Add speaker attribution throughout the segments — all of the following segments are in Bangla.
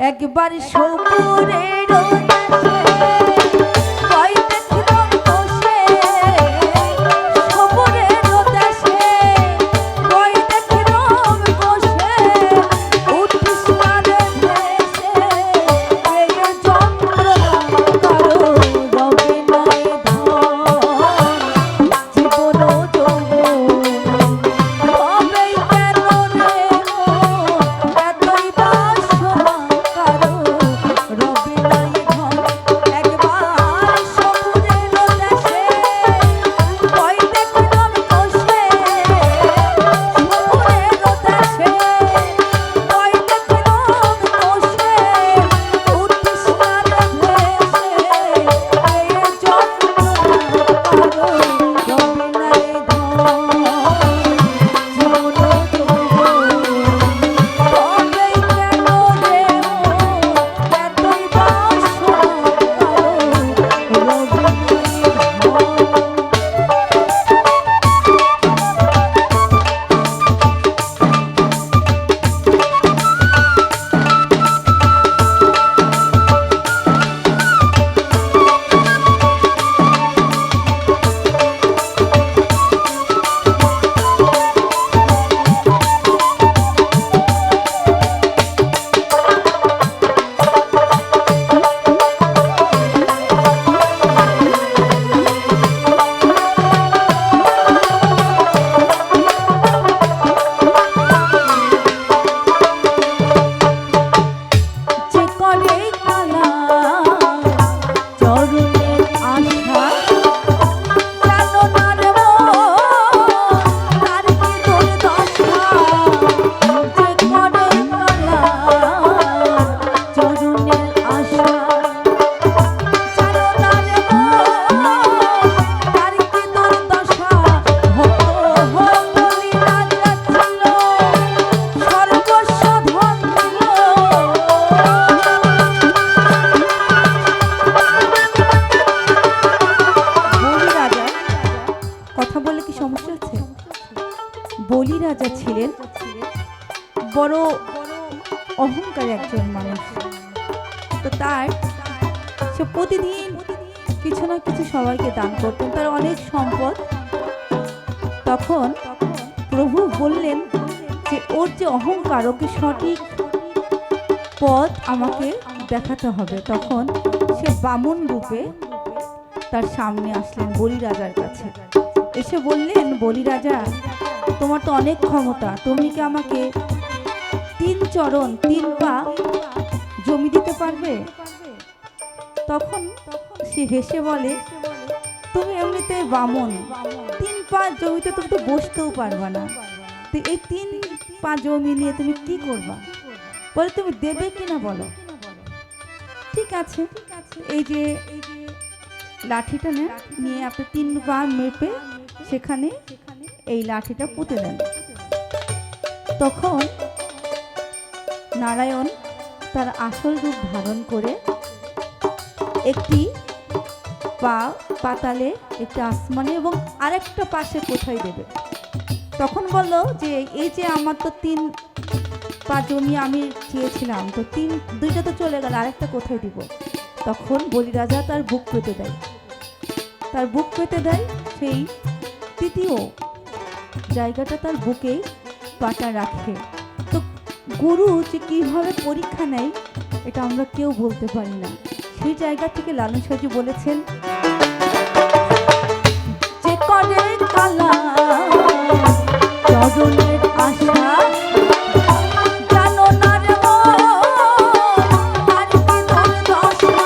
Speaker 1: একবার সপুরের দেশে কই দেখলাম বসে, সপুরের দেশে কই দেখলাম বসে, উঠিস না রে দেশে এই যন্ত্রণা কারো রবে নাই ধন, জীবন যৌবন হবেই কেন রে এতই বাসনা কারো রবে নাই ধন। একবার সপুরের দেশে কই দেখলাম বসে, সপুরের দেশে কই দেখলাম বসে, উঠিস না রে দেশে এই যন্ত্রণা কারো রবে নাই ধন, জীবন যৌবন হবেই কেন রে এতই বাসনা কারো রবে নাই ধন। যে করে কালা চরণের আশা, জানো না রে মন তার কি দুর্দশা। যে করে কালা চরণের আশা, জানো না রে মন তার কি দুর্দশা। ভক্ত বলি রাজা ছিল, সর্বস্ব ধন দিল। বলি রাজা, কথা বললে কি সমস্যা আছে? বলি রাজা ছিলেন বড় অহংকারী একজন মানুষ। তো তার সে প্রতিদিন কিছু না কিছু সবাইকে দান করতেন, তার অনেক সম্পদ। তখন প্রভু বললেন যে ওর যে অহংকার, ওকে সঠিক পথ আমাকে দেখাতে হবে। তখন সে বামন রূপে তার সামনে আসলেন বলি রাজার কাছে, এসে বললেন, বলি রাজা তোমার তো অনেক ক্ষমতা, তুমি কি আমাকে 3 চরণ 3 পা জমি দিতে পারবে? তখন সে হেসে বলে, তুমি এমনিতে বামন, 3 পা জমিতে তুমি তো বসতেও পারবা না, তো এই 3 পা জমি নিয়ে তুমি কি করবা? বলে তুমি দেবে কিনা বলো। ঠিক আছে, এই যে লাঠিটা নিয়ে আপনি 3 পা মেপে সেখানে এই লাঠিটা পুঁতে দেন। তখন নারায়ণ তার আসল রূপ ধারণ করে একটি পা পাতালে, একটি আসমানে এবং আরেকটা পাশে কোথায় দেবে। তখন বলল যে এই যে আমার তো 3 পা জমি আমি চেয়েছিলাম, তো 2টা তো চলে গেল, আরেকটা কোথায় দিব? তখন বলি রাজা তার বুক পেতে দেয়, তার বুক পেতে দেয়, সেই 3য় জায়গাটা তার বুকেই পাটা রাখে। তো গুরু যে কিভাবে পরীক্ষা নেয় এটা আমরা কেউ বলতে পারি না। সেই জায়গা থেকে লালন সাজি বলেছেন, যে করে কালা চরণের আশা, জানো না রে মন তার কি দুর্দশা।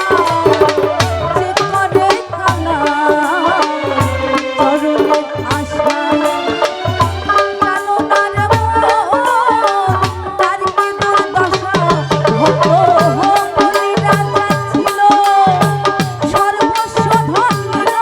Speaker 1: যে করে কালা চরণের আশা, জানো না রে মন তার কি দুর্দশা। ভক্ত বলি রাজা ছিল, সর্বস্ব ধন দিল।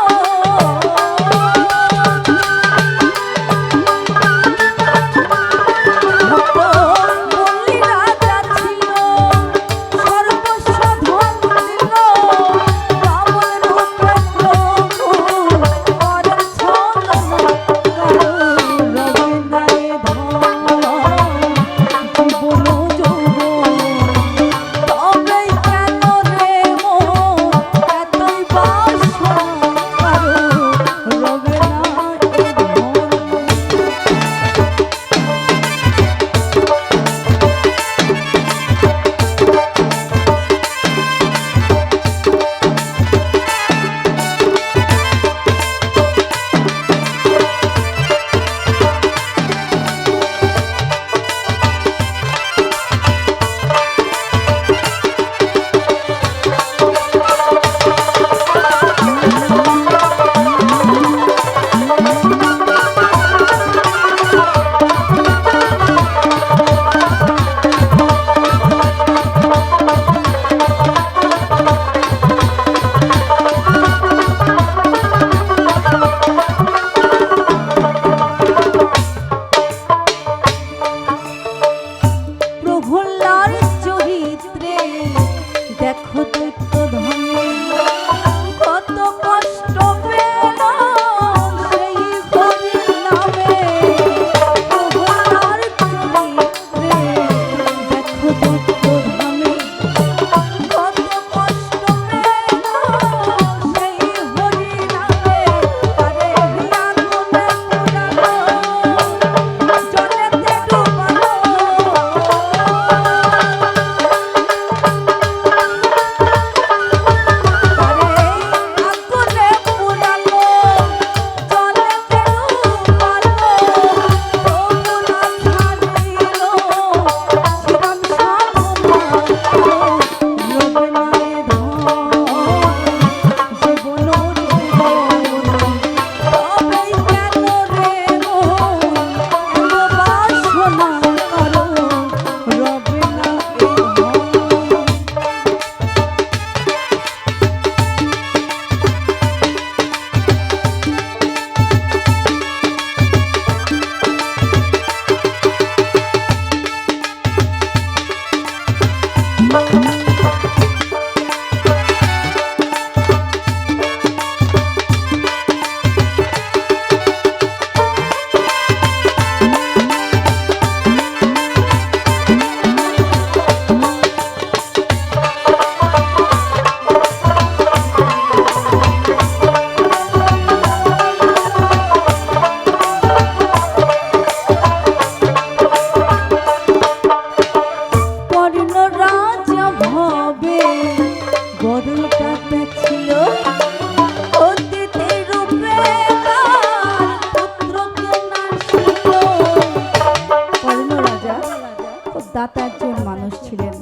Speaker 1: দাতা একজন মানুষ ছিলেন।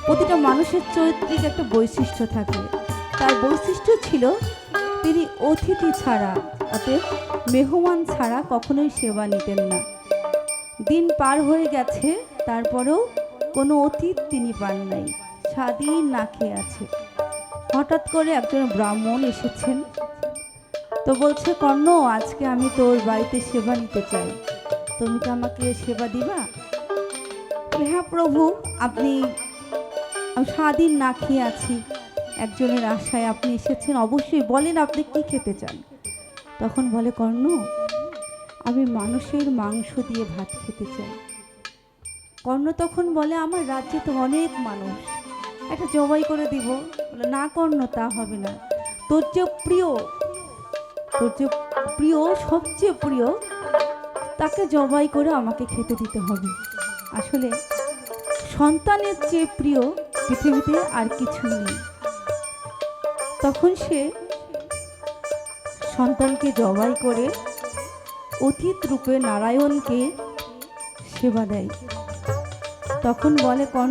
Speaker 1: প্রতিটা মানুষের চরিত্রিক একটা বৈশিষ্ট্য থাকে। তার বৈশিষ্ট্য ছিল তিনি অতিথি ছাড়া অতএব মেহমান ছাড়া কখনোই সেবা নিতেন না। দিন পার হয়ে গেছে, তারপরেও কোনো অতিথি তিনি পান নাই, সারাদিন না খেয়ে আছে। হঠাৎ করে একজন ব্রাহ্মণ এসেছেন, তো বলছে, কর্ণ, আজকে আমি তোর বাড়িতে সেবা নিতে চাই, তুমি কি আমাকে সেবা দিবা? হ্যাঁ প্রভু, আমি সারাদিন না খেয়ে আছি, একজনের আশায় আপনি এসেছেন, অবশ্যই বলেন আপনি কি খেতে চান। তখন বলে, কর্ণ, আমি মানুষের মাংস দিয়ে ভাত খেতে চাই। কর্ণ তখন বলে, আমার রাজ্যে তো অনেক মানুষ, একটা জবাই করে দিব। বলে, না কর্ণ, তা হবে না, তোর যে প্রিয়, সবচেয়ে প্রিয়, তাকে জবাই করে আমাকে খেতে দিতে হবে। আসলে সন্তানের চেয়ে প্রিয় পৃথিবীতে আর কিছুই নেই। তখন সে সন্তানকে জবাই করে অতিথি রূপে নারায়ণকে সেবা দেয়। তখন বলে, কর্ণ,